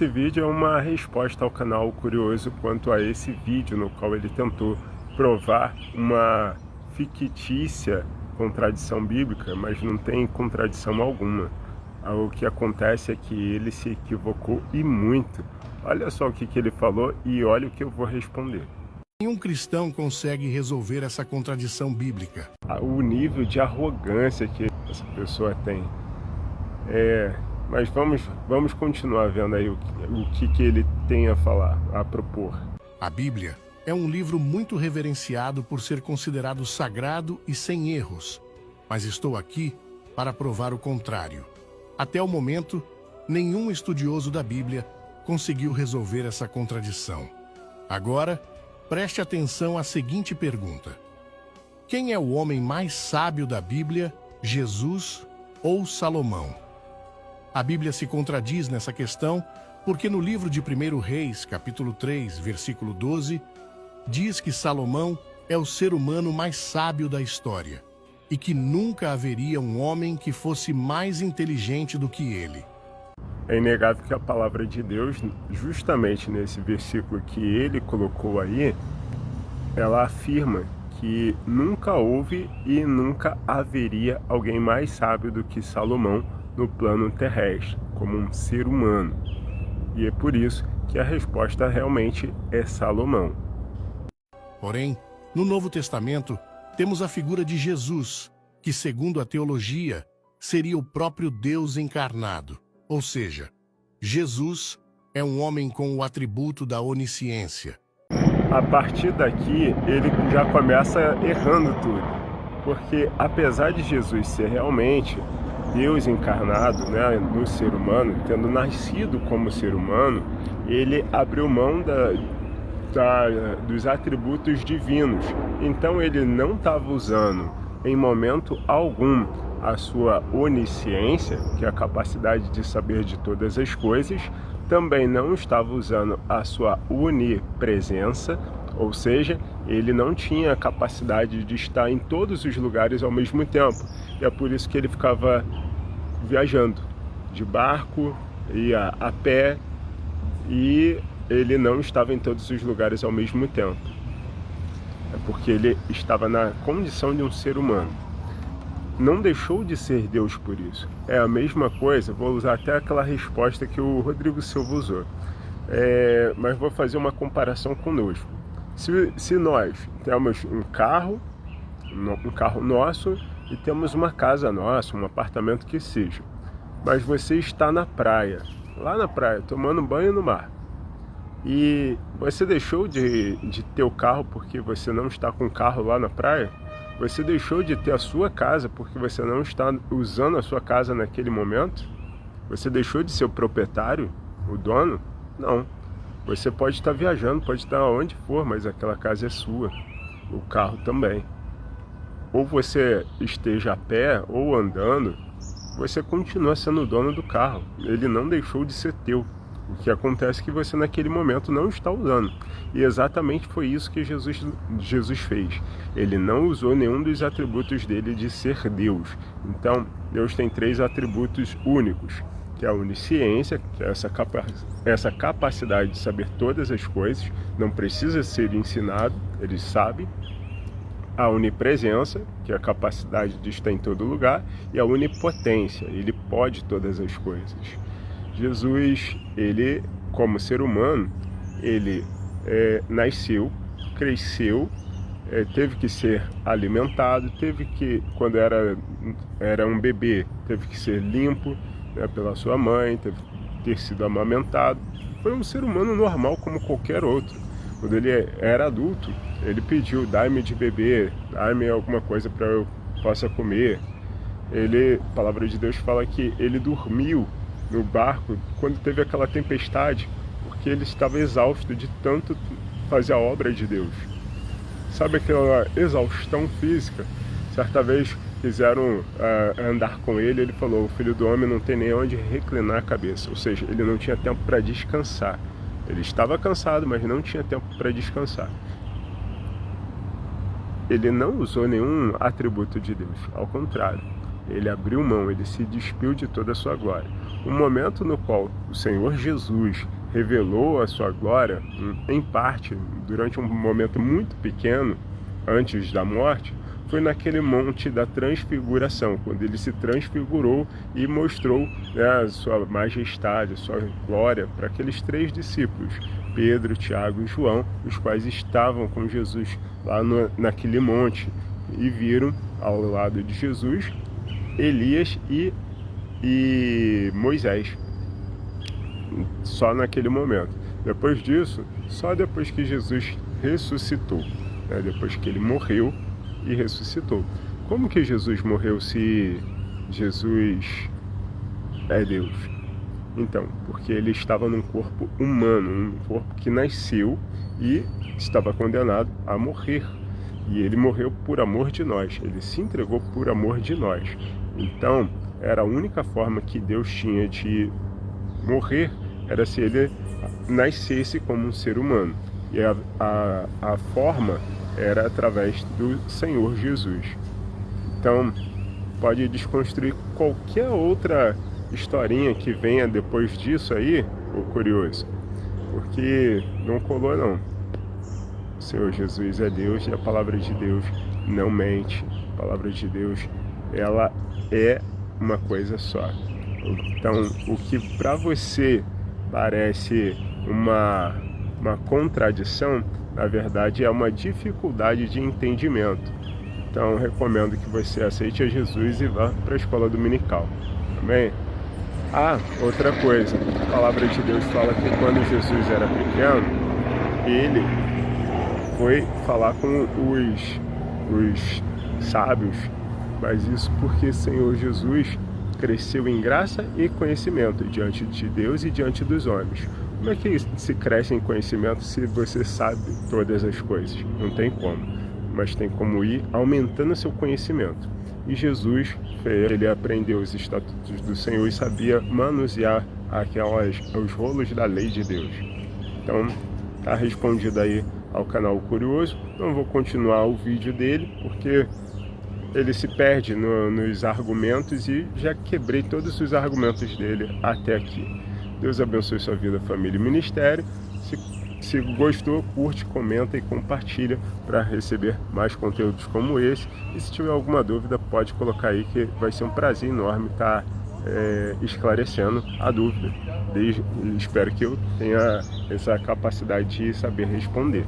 Esse vídeo é uma resposta ao canal Curioso quanto a esse vídeo no qual ele tentou provar uma fictícia contradição bíblica, mas não tem contradição alguma. O que acontece é que ele se equivocou e muito. Olha só o que ele falou e olha o que eu vou responder. Nenhum cristão consegue resolver essa contradição bíblica. O nível de arrogância que essa pessoa tem. Mas vamos continuar vendo aí o que ele tem a falar, a propor. A Bíblia é um livro muito reverenciado por ser considerado sagrado e sem erros. Mas estou aqui para provar o contrário. Até o momento, nenhum estudioso da Bíblia conseguiu resolver essa contradição. Agora, preste atenção à seguinte pergunta: quem é o homem mais sábio da Bíblia, Jesus ou Salomão? A Bíblia se contradiz nessa questão porque no livro de 1 Reis, capítulo 3, versículo 12, diz que Salomão é o ser humano mais sábio da história e que nunca haveria um homem que fosse mais inteligente do que ele. É inegável que a palavra de Deus, justamente nesse versículo que ele colocou aí, ela afirma que nunca houve e nunca haveria alguém mais sábio do que Salomão no plano terrestre, como um ser humano. E é por isso que a resposta realmente é Salomão. Porém, no Novo Testamento, temos a figura de Jesus, que, segundo a teologia, seria o próprio Deus encarnado. Ou seja, Jesus é um homem com o atributo da onisciência. A partir daqui, ele já começa errando tudo. Porque apesar de Jesus ser realmente Deus encarnado, né, no ser humano, tendo nascido como ser humano, ele abriu mão dos atributos divinos. Então ele não estava usando em momento algum a sua onisciência, que é a capacidade de saber de todas as coisas, também não estava usando a sua onipresença, ou seja, ele não tinha a capacidade de estar em todos os lugares ao mesmo tempo. E é por isso que ele ficava viajando de barco, ia a pé, e ele não estava em todos os lugares ao mesmo tempo. É porque ele estava na condição de um ser humano. Não deixou de ser Deus por isso. É a mesma coisa, vou usar até aquela resposta que o Rodrigo Silva usou. Mas vou fazer uma comparação conosco. Se nós temos um carro nosso e temos uma casa nossa, um apartamento que seja, mas você está na praia, lá na praia, tomando banho no mar, e você deixou de ter o carro porque você não está com o carro lá na praia? Você deixou de ter a sua casa porque você não está usando a sua casa naquele momento? Você deixou de ser o proprietário, o dono? Não. Você pode estar viajando, pode estar onde for, mas aquela casa é sua. O carro também. Ou você esteja a pé ou andando, você continua sendo o dono do carro. Ele não deixou de ser teu. O que acontece é que você naquele momento não está usando. E exatamente foi isso que Jesus fez. Ele não usou nenhum dos atributos dele de ser Deus. Então, Deus tem 3 atributos únicos, que é a onisciência, que é essa capacidade de saber todas as coisas, não precisa ser ensinado, ele sabe. A onipresença, que é a capacidade de estar em todo lugar, e a onipotência, ele pode todas as coisas. Jesus, ele, como ser humano, ele nasceu, cresceu, teve que ser alimentado, teve que, quando era um bebê, teve que ser limpo, né, pela sua mãe, teve que ter sido amamentado. Foi um ser humano normal como qualquer outro. Quando ele era adulto, ele pediu: dai-me de beber, dai-me alguma coisa para eu possa comer. A palavra de Deus fala que ele dormiu no barco quando teve aquela tempestade, porque ele estava exausto de tanto fazer a obra de Deus. Sabe aquela exaustão física? Certa vez quiseram andar com ele, ele falou: o filho do homem não tem nem onde reclinar a cabeça. Ou seja, ele não tinha tempo para descansar. Ele estava cansado, mas não tinha tempo para descansar. Ele não usou nenhum atributo de Deus, ao contrário. Ele abriu mão, ele se despiu de toda a sua glória. o momento no qual o Senhor Jesus revelou a sua glória, em parte, durante um momento muito pequeno, antes da morte, foi naquele monte da transfiguração, quando ele se transfigurou e mostrou, né, a sua majestade, a sua glória para aqueles 3 discípulos, Pedro, Tiago e João, os quais estavam com Jesus lá naquele monte e viram ao lado de Jesus Elias e Moisés, só naquele momento. Depois disso, só depois que Jesus ressuscitou, né, depois que ele morreu e ressuscitou. Como que Jesus morreu se Jesus é Deus? Então, porque ele estava num corpo humano, um corpo que nasceu e estava condenado a morrer. E ele morreu por amor de nós, ele se entregou por amor de nós. Então, era a única forma que Deus tinha de morrer, era se ele nascesse como um ser humano. E a forma era através do Senhor Jesus. Então, pode desconstruir qualquer outra historinha que venha depois disso aí, ô curioso, porque não colou não. O Senhor Jesus é Deus e a palavra de Deus não mente. A palavra de Deus, ela é uma coisa só. Então, o que para você parece uma contradição, na verdade é uma dificuldade de entendimento. Então, recomendo que você aceite a Jesus e vá para a escola dominical. Amém? Outra coisa, a palavra de Deus fala que quando Jesus era pequeno, ele foi falar com os sábios, mas isso porque Senhor Jesus cresceu em graça e conhecimento diante de Deus e diante dos homens. Como é que se cresce em conhecimento se você sabe todas as coisas? Não tem como, mas tem como ir aumentando seu conhecimento. E Jesus, ele aprendeu os estatutos do Senhor e sabia manusear os rolos da lei de Deus. Então, está respondido aí ao canal Curioso. Não vou continuar o vídeo dele, porque ele se perde nos argumentos e já quebrei todos os argumentos dele até aqui. Deus abençoe sua vida, família e ministério. Se gostou, curte, comenta e compartilha para receber mais conteúdos como esse. E se tiver alguma dúvida, pode colocar aí, que vai ser um prazer enorme estar esclarecendo a dúvida. Espero que eu tenha essa capacidade de saber responder.